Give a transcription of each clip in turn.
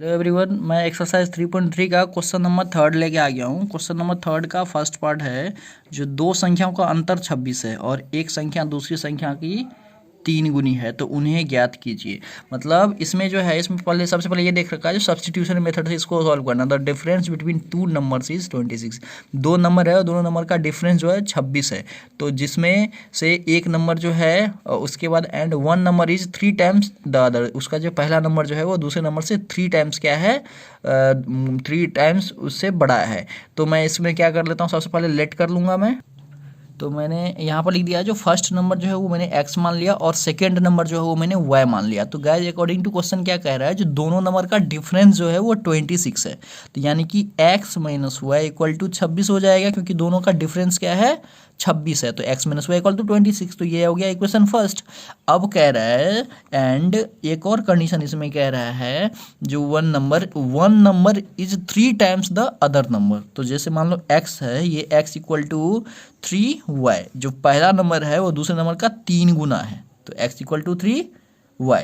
Hello everyone, मैं exercise 3.3 का question number 3 लेके आ गया हूँ। क्वेश्चन नंबर 3 का फर्स्ट पार्ट है जो दो संख्याओं का अंतर 26 है और एक संख्या दूसरी संख्या की 3 गुनी है तो उन्हें ज्ञात कीजिए। मतलब इसमें जो है, इसमें पहले सबसे पहले ये देख रखा है जो सब्स्टिट्यूशन मेथड से इसको सॉल्व करना। The difference between two numbers is 26। दो नंबर है और दोनों नंबर का डिफरेंस जो है 26 है। तो जिसमें से एक नंबर जो है उसके बाद and one number is 3 times the other. उसका जो पहला नंबर जो है वो दूसरे नंबर से 3 टाइम्स क्या है, 3 टाइम्स उससे बड़ा है। तो मैं इसमें क्या कर लेता हूँ, सबसे पहले लेट कर लूँगा मैं। तो मैंने यहाँ पर लिख दिया जो फर्स्ट नंबर जो है वो मैंने x मान लिया और सेकेंड नंबर जो है वो मैंने y मान लिया। तो गाइज अकॉर्डिंग टू क्वेश्चन क्या कह रहा है, जो दोनों नंबर का डिफरेंस जो है वो 26 है। तो यानी कि x minus Y equal to 26 हो जाएगा, क्योंकि दोनों का डिफरेंस क्या है 26 है। तो x minus Y equal to 26। तो ये हो गया इक्वेशन फर्स्ट। अब कह रहा है एंड एक और कंडीशन इसमें कह रहा है जो one number is 3 times the other number. तो जैसे मान लो x है, ये x इक्वल टू 3y, जो पहला नंबर है वो दूसरे नंबर का 3 गुना है। तो x इक्वल टू 3y,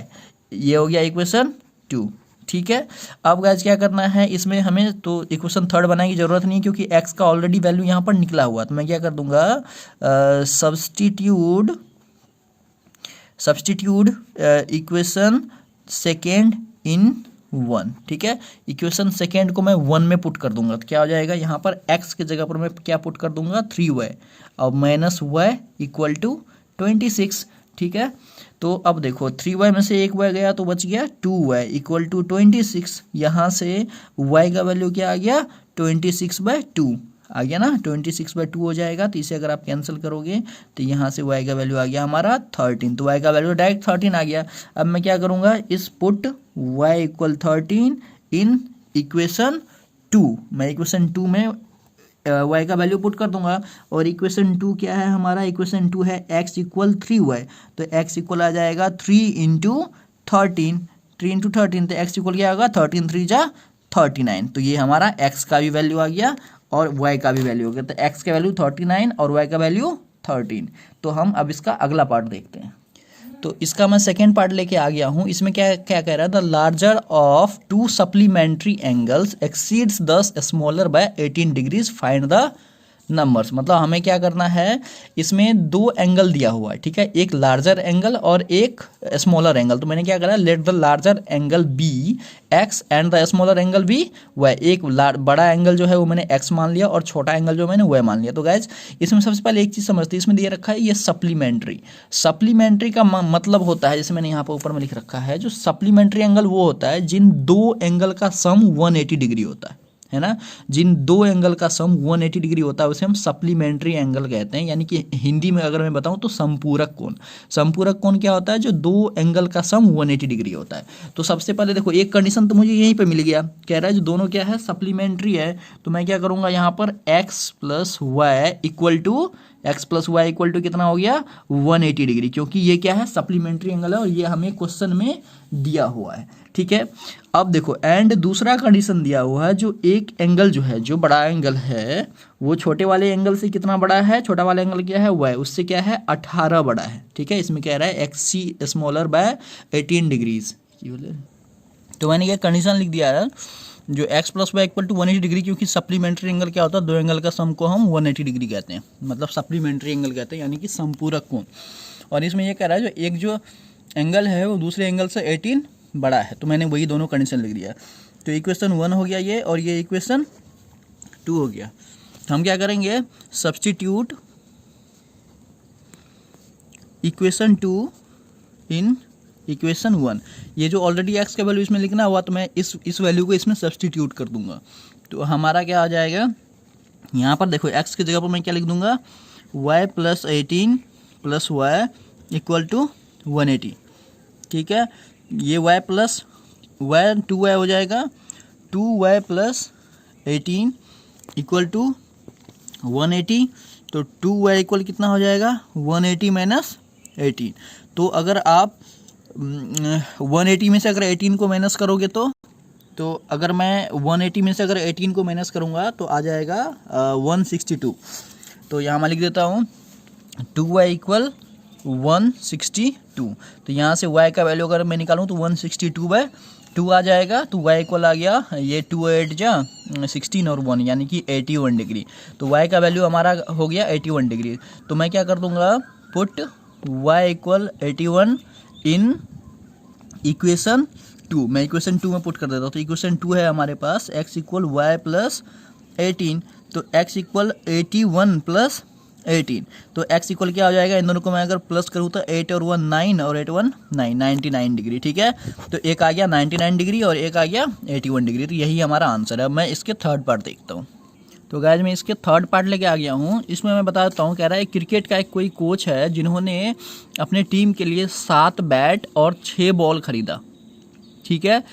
ये हो गया इक्वेशन 2। ठीक है, अब गाइस क्या करना है इसमें हमें, तो इक्वेशन थर्ड बनाने की जरूरत नहीं क्योंकि x का ऑलरेडी वैल्यू यहाँ पर निकला हुआ। तो मैं क्या कर दूंगा, सब्स्टिट्यूट इक्वेशन सेकेंड इन 1। ठीक है, इक्वेशन सेकेंड को मैं 1 में पुट कर दूंगा। तो क्या हो जाएगा, यहाँ पर x की जगह पर मैं क्या पुट कर दूंगा 3y और माइनस y इक्वल टू 26। ठीक है, तो अब देखो 3y में से एक y गया तो बच गया 2y इक्वल टू 26। यहाँ से y का वैल्यू क्या आ गया 26/2 आ गया ना, 26/2 हो जाएगा। तो इसे अगर आप कैंसिल करोगे तो यहाँ से y का वैल्यू आ गया हमारा 13। तो y का वैल्यू डायरेक्ट 13 आ गया। अब मैं क्या करूँगा, इस put y equal 13 in equation 2। मैं इक्वेशन 2 में y का वैल्यू पुट कर दूंगा। और इक्वेशन 2 क्या है हमारा, इक्वेशन 2 है x इक्वल 3y। तो x इक्वल आ जाएगा 3 इंटू 13, 3 इंटू 13। तो x इक्वल क्या होगा 13 3 जा 39। तो ये हमारा x का भी वैल्यू आ गया और y का भी वैल्यू हो गया। तो x का वैल्यू 39 और y का वैल्यू 13। तो हम अब इसका अगला पार्ट देखते हैं। तो इसका मैं सेकेंड पार्ट लेके आ गया हूँ। इसमें क्या क्या कह रहा है, the larger of to supplementary angles exceeds the smaller by 18 degrees, find the numbers. मतलब हमें क्या करना है, इसमें दो एंगल दिया हुआ है। ठीक है, एक लार्जर एंगल और एक स्मॉलर एंगल। तो मैंने क्या करा, let the larger angle be X and the smaller angle be Y. एक बड़ा एंगल जो है वो मैंने एक्स मान लिया और छोटा एंगल जो मैंने वाई मान लिया। तो गाइज इसमें सबसे पहले एक चीज़ समझते हैं, इसमें दिया रखा है ये सप्लीमेंट्री का मतलब होता है, जैसे मैंने यहाँ पर ऊपर में लिख रखा है, जो सप्लीमेंट्री एंगल वो होता है जिन दो एंगल का सम 180 डिग्री होता है ना। जिन दो एंगल का सम 180 डिग्री होता है उसे हम सप्लीमेंट्री एंगल कहते हैं। यानी कि हिंदी में अगर मैं बताऊं तो संपूरक कोण। संपूरक कोण क्या होता है, जो दो एंगल का सम 180 डिग्री होता है। तो सबसे पहले देखो एक कंडीशन तो मुझे यहीं पे मिल गया, कह रहा है जो दोनों क्या है सप्लीमेंट्री है। तो मैं क्या करूंगा, यहाँ पर x plus Y equal to कितना हो गया 180 डिग्री, क्योंकि ये क्या है सप्लीमेंट्री एंगल है और ये हमें क्वेश्चन में दिया हुआ है। ठीक है, अब देखो एंड दूसरा कंडीशन दिया हुआ है, जो एक एंगल जो है, जो बड़ा एंगल है वो छोटे वाले एंगल से कितना बड़ा है, छोटा वाला एंगल क्या है y, उससे क्या है 18 बड़ा है। ठीक है, इसमें कह रहा है एक्स सी स्मॉलर बाय 18 डिग्रीज। तो मैंने ये कंडीशन लिख दिया है, जो x plus Y equal to 180 degree, क्योंकि सप्लीमेंट्री एंगल क्या होता है, दो एंगल का सम को हम 180 डिग्री कहते हैं, मतलब सप्लीमेंट्री एंगल कहते हैं, यानी कि संपूरक कोण। और इसमें ये कह रहा है जो एक जो एंगल है वो दूसरे एंगल से 18 बड़ा है। तो मैंने वही दोनों कंडीशन लिख दिया। तो इक्वेशन 1 हो गया ये, और ये इक्वेशन 2 हो गया। तो हम क्या करेंगे, सब्स्टिट्यूट इक्वेशन 2 इन इक्वेशन 1। ये जो ऑलरेडी x का वैल्यू इसमें लिखना हुआ, तो मैं इस वैल्यू को इसमें सब्स्टिट्यूट कर दूंगा। तो हमारा क्या आ जाएगा, यहाँ पर देखो x की जगह पर मैं क्या लिख दूंगा, y plus 18 plus Y equal to 180। ठीक है, ये y प्लस वाई 2y हो जाएगा, 2y प्लस 18 इक्वल टू 180। तो 2y इक्वल कितना हो जाएगा 180 माइनस 18। तो अगर आप 180 में से अगर 18 को माइनस करोगे तो अगर मैं 180 में से अगर 18 को माइनस करूँगा तो आ जाएगा 162। तो यहाँ मैं लिख देता हूँ 2y इक्वल 162। तो यहाँ से y का वैल्यू अगर मैं निकालूँ तो 162/2 2 आ जाएगा, तो y इक्वल आ गया ये 2 8 जा 16 और 1 यानी कि 81 डिग्री। तो y का वैल्यू हमारा हो गया 81 डिग्री। तो मैं क्या कर दूंगा, put y equal 81 in equation 2। मैं इक्वेशन 2 में पुट कर देता हूँ। तो इक्वेशन 2 है हमारे पास x इक्वल वाई प्लस 18, तो x इक्वल 81 प्लस 18, तो x इक्वल क्या हो जाएगा, इन दोनों को मैं अगर प्लस करूँ तो 8 और 1 9 और 8 1 9, 99 डिग्री। ठीक है, तो एक आ गया 99 डिग्री और एक आ गया 81 डिग्री। तो यही हमारा आंसर है। अब मैं इसके थर्ड पार्ट देखता हूँ। तो गाइस मैं इसके थर्ड पार्ट लेके आ गया हूँ। इसमें मैं बताता हूँ, कह रहा है क्रिकेट का एक कोई कोच है जिन्होंने अपने टीम के लिए 7 बैट और 6 बॉल खरीदा। ठीक है,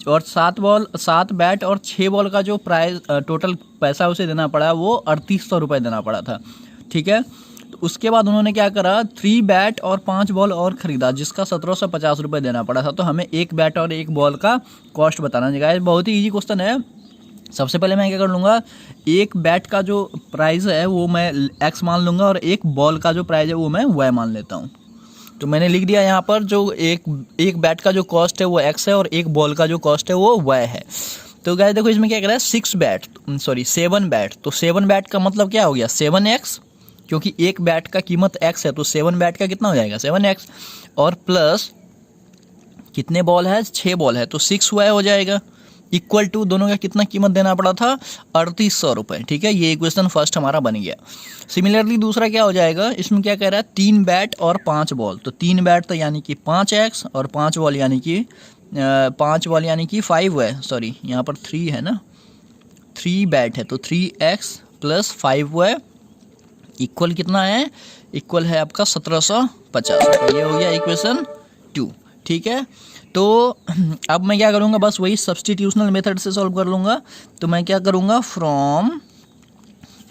और 7 बैट और 6 बॉल का जो प्राइस टोटल पैसा उसे देना पड़ा वो 3800 रुपये देना पड़ा था। ठीक है, तो उसके बाद उन्होंने क्या करा, 3 बैट और 5 बॉल और ख़रीदा जिसका 1750 रुपये देना पड़ा था। तो हमें 1 बैट और 1 बॉल का कॉस्ट बताना है। बहुत ही ईजी क्वेश्चन है। सबसे पहले मैं क्या कर लूँगा, 1 बैट का जो प्राइस है वो मैं x मान लूँगा और 1 बॉल का जो प्राइस है वो मैं y मान लेता हूँ। तो मैंने लिख दिया यहाँ पर, जो एक बैट का जो कॉस्ट है वो x है और 1 बॉल का जो कॉस्ट है वो y है। तो गाइस देखो इसमें क्या कह रहा है, 7 बैट। तो 7 बैट का मतलब क्या हो गया, 7x, क्योंकि 1 बैट का कीमत x है तो 7 बैट का कितना हो जाएगा, 7x, और प्लस कितने बॉल है, 6 बॉल है तो 6y हो जाएगा, इक्वल टू दोनों का कितना कीमत देना पड़ा था, 3800 रुपये। ठीक है, ये इक्वेशन फर्स्ट हमारा बन गया। सिमिलरली दूसरा क्या हो जाएगा, इसमें क्या कह रहा है, 3 बैट और 5 बॉल। तो 3 बैट तो यानी कि 5x और 5 बॉल यानी कि 5 है, सॉरी यहाँ पर 3 है ना, 3 बैट है तो 3x प्लस 5y इक्वल कितना है, इक्वल है आपका 1750। तो ये हो गया इक्वेशन 2। ठीक है, तो अब मैं क्या करूँगा, बस वही सब्स्टिट्यूशनल मेथड से सॉल्व कर लूँगा। तो मैं क्या करूँगा, फ्रॉम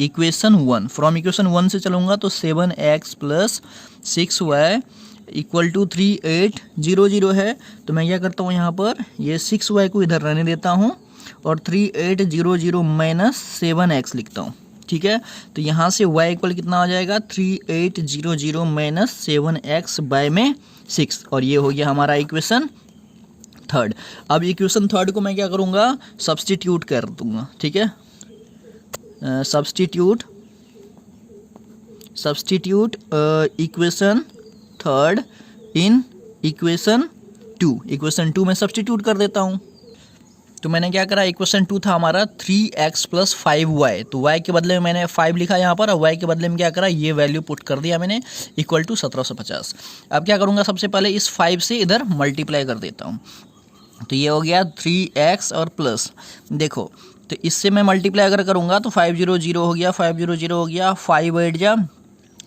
इक्वेशन 1 से चलूँगा तो 7x plus 6y equal to 3800 है। तो मैं क्या करता हूँ, यहाँ पर ये 6y को इधर रहने देता हूँ और 3800 माइनस 7x लिखता हूँ। ठीक है, तो यहाँ से y इक्वल कितना हो जाएगा, 3800 माइनस 7x बाय में 6, और ये हो गया हमारा इक्वेशन थर्ड। अब इक्वेशन थर्ड को मैं क्या करूँगा, सब्स्टिट्यूट कर दूँगा। ठीक है, substitute equation third in equation 2 में सब्स्टिट्यूट कर देता हूँ। तो मैंने क्या करा, इक्वेशन 2 था हमारा 3x प्लस 5y, तो y के बदले में मैंने 5 लिखा यहाँ पर, और y के बदले में क्या करा, ये वैल्यू पुट कर दिया मैंने, इक्वल टू 1750। अब क्या करूँगा, सबसे पहले इस 5 से इधर मल्टीप्लाई कर देता हूँ। तो ये हो गया 3x और प्लस, देखो तो इससे मैं मल्टीप्लाई अगर करूँगा तो 500 हो गया, 500 हो गया, 5 8 जा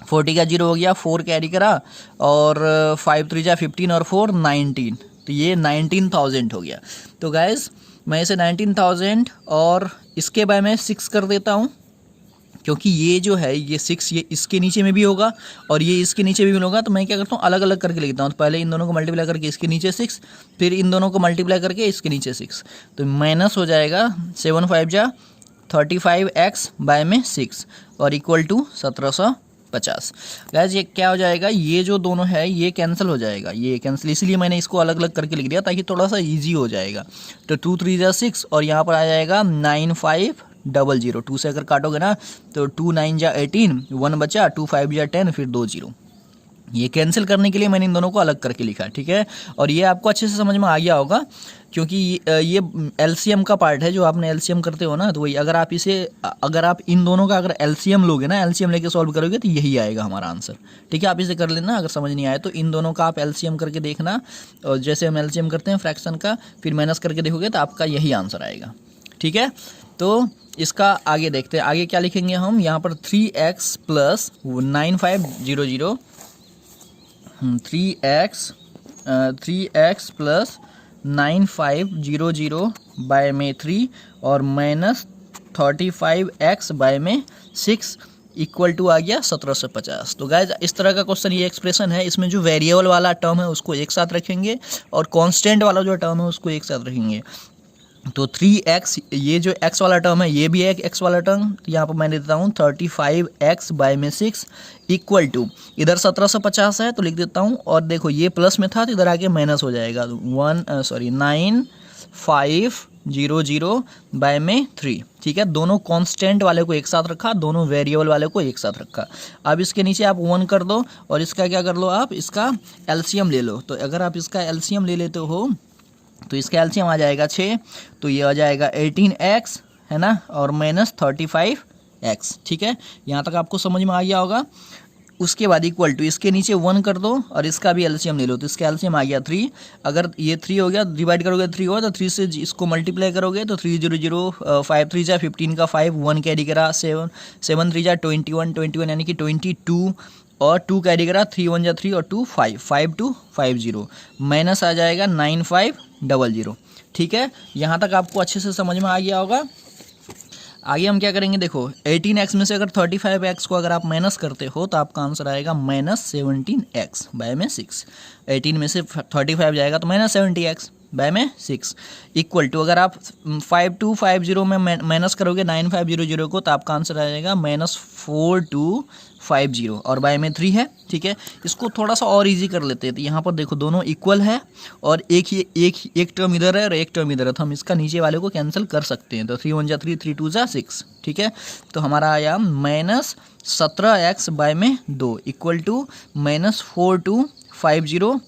40 का 0 हो गया, 4 कैरी करा, और 5 3 जा 15 और 4 19, तो ये 19,000 हो गया। तो गाइस मैं इसे 19,000 और इसके बाय में 6 कर देता हूँ, क्योंकि ये जो है ये 6 ये इसके नीचे में भी होगा और ये इसके नीचे भी होगा। तो मैं क्या करता हूँ, अलग अलग करके लिखता हूँ। तो पहले इन दोनों को मल्टीप्लाई करके इसके नीचे 6, फिर इन दोनों को मल्टीप्लाई करके इसके नीचे 6, तो माइनस हो जाएगा 7 5 जा 35x बाय में 6 और इक्वल टू 1750। गाइस ये क्या हो जाएगा, ये जो दोनों है ये कैंसिल हो जाएगा, ये कैंसिल, इसलिए मैंने इसको अलग अलग करके लिख दिया ताकि थोड़ा सा इजी हो जाएगा। तो 2 3 जा 6 और यहाँ पर आ जाएगा 9500। 2 से अगर काटोगे ना तो 2 9 जा 18, 1 बचा, 2 5 जा 10, फिर 2 0। ये कैंसिल करने के लिए मैंने इन दोनों को अलग करके लिखा। ठीक है, और ये आपको अच्छे से समझ में आ गया होगा, क्योंकि ये एलसीएम का पार्ट है। जो आपने एलसीएम करते हो ना, तो वही अगर आप इन दोनों का अगर एलसीएम लोगे ना, एलसीएम लेके सॉल्व करोगे तो यही आएगा हमारा आंसर। ठीक है, आप इसे कर लेना, अगर समझ नहीं आए तो इन दोनों का आप एलसीएम करके देखना, और जैसे हम एलसीएम करते हैं फ्रैक्शन का, फिर माइनस करके देखोगे तो आपका यही आंसर आएगा। ठीक है, तो इसका आगे देखते हैं, आगे क्या लिखेंगे हम। यहाँ पर 3x plus 9500, 3x plus 9500 bye में 3 और माइनस 35x बाय में 6 इक्वल टू आ गया 1750। तो गाइज इस तरह का क्वेश्चन, ये एक्सप्रेशन है, इसमें जो वेरिएबल वाला टर्म है उसको एक साथ रखेंगे और कांस्टेंट वाला जो टर्म है उसको एक साथ रखेंगे। तो 3x, ये जो x वाला टर्म है ये भी है एक x वाला टर्म, तो यहाँ पर मैं देता हूँ 35x बाय में 6 इक्वल टू, इधर 1750 है तो लिख देता हूँ, और देखो ये प्लस में था तो इधर आके माइनस हो जाएगा, 9 500 बाय में 3, ठीक है। दोनों कांस्टेंट वाले को एक साथ रखा, दोनों वेरिएबल वाले को एक साथ रखा। अब इसके नीचे आप 1 कर दो और इसका क्या कर लो, आप इसका एलसीएम ले लो। तो अगर आप इसका एलसीएम ले लेते हो तो इसका एलसीएम आ जाएगा 6, तो ये आ जाएगा 18x, है ना, और माइनस 35x, ठीक है। यहाँ तक आपको समझ में आ गया होगा। उसके बाद इक्वल टू इसके नीचे 1 कर दो और इसका भी एलसीएम ले लो, तो इसका एलसीएम आ गया 3। अगर ये 3 हो गया, डिवाइड करोगे 3 होगा, तो 3 से इसको मल्टीप्लाई करोगे तो 300, 5 3 जा 15 का 5, 1 कैरी करा, 7 7 3 जा 21, 21 यानी कि 22, और 2 कैरी करा, 3 1 जा 3 और 2 5, 5250, माइनस आ जाएगा 9500, ठीक है। यहाँ तक आपको अच्छे से समझ में आ गया होगा। आगे हम क्या करेंगे, देखो 18x में से अगर 35x को अगर आप माइनस करते हो तो आपका आंसर आएगा -17x बाय में 6। 18 में से 35 जाएगा तो -70x बाय में 6 इक्वल टू, अगर आप 5250 में माइनस करोगे 9500 को तो आपका आंसर आ जाएगा -4250 और बाय में 3 है, ठीक है। इसको थोड़ा सा और इजी कर लेते हैं। तो यहाँ पर देखो दोनों इक्वल है और एक टर्म इधर है और एक टर्म इधर है, तो हम इसका नीचे वाले को कैंसिल कर सकते हैं। तो 3 1 जा 3, 3 2 जा 6, ठीक है। तो हमारा आया -17x बाय में 2 इक्वल टू -4250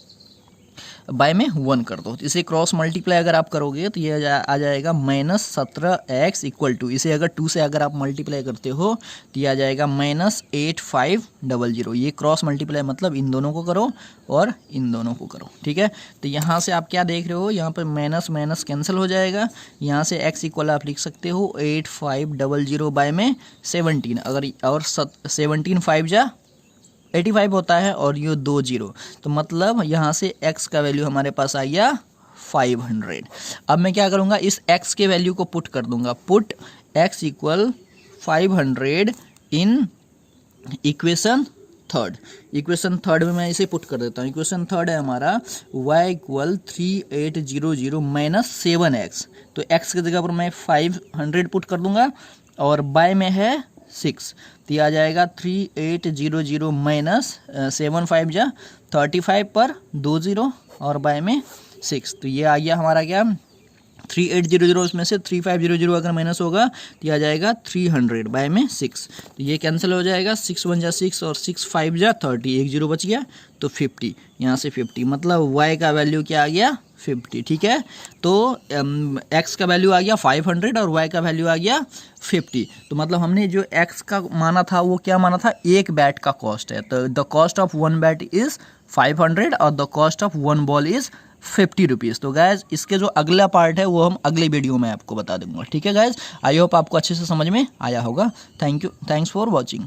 बाय में 1 कर दो। इसे क्रॉस मल्टीप्लाई अगर आप करोगे तो ये आ जाएगा -17x इक्वल टू, इसे अगर 2 से अगर आप मल्टीप्लाई करते हो तो ये आ जाएगा -8500। ये क्रॉस मल्टीप्लाई मतलब इन दोनों को करो और इन दोनों को करो, ठीक है। तो यहाँ से आप क्या देख रहे हो, यहाँ पर माइनस माइनस कैंसिल हो जाएगा। यहाँ से x इक्वल आप लिख सकते हो 8500 बाय में 17, अगर और 17 5 जा 85 होता है और ये 2 0, तो मतलब यहाँ से x का वैल्यू हमारे पास आ गया 500। अब मैं क्या करूँगा, इस x के वैल्यू को पुट कर दूंगा, put x equal 500 in equation third में मैं इसे पुट कर देता हूँ। इक्वेशन थर्ड है हमारा y इक्वल 3800 माइनस 7x, तो x की जगह पर मैं 500 पुट कर दूंगा और बाय में है 6, तो ये आ जाएगा 3800 माइनस 7 5 जा 35 पर 2 0 और बाय में 6, तो ये आ गया हमारा क्या 3800, उसमें से 3500 अगर माइनस होगा तो ये आ जाएगा 300 बाय में 6, तो ये कैंसिल हो जाएगा। 6 1 जा 6 और 6 5 जा 30, एक 0 बच गया तो 50, यहाँ से 50 मतलब y का वैल्यू क्या आ गया 50, ठीक है। तो x का वैल्यू आ गया 500 और y का वैल्यू आ गया 50, तो मतलब हमने जो x का माना था वो क्या माना था, एक बैट का कॉस्ट है, तो the cost of 1 bat is 500 और the cost of 1 ball is 50 rupees. तो गैस इसके जो अगला पार्ट है वो हम अगले वीडियो में आपको बता दूंगा, ठीक है गैस। आई होप आपको अच्छे से समझ में आया होगा। Thank you, thanks for watching.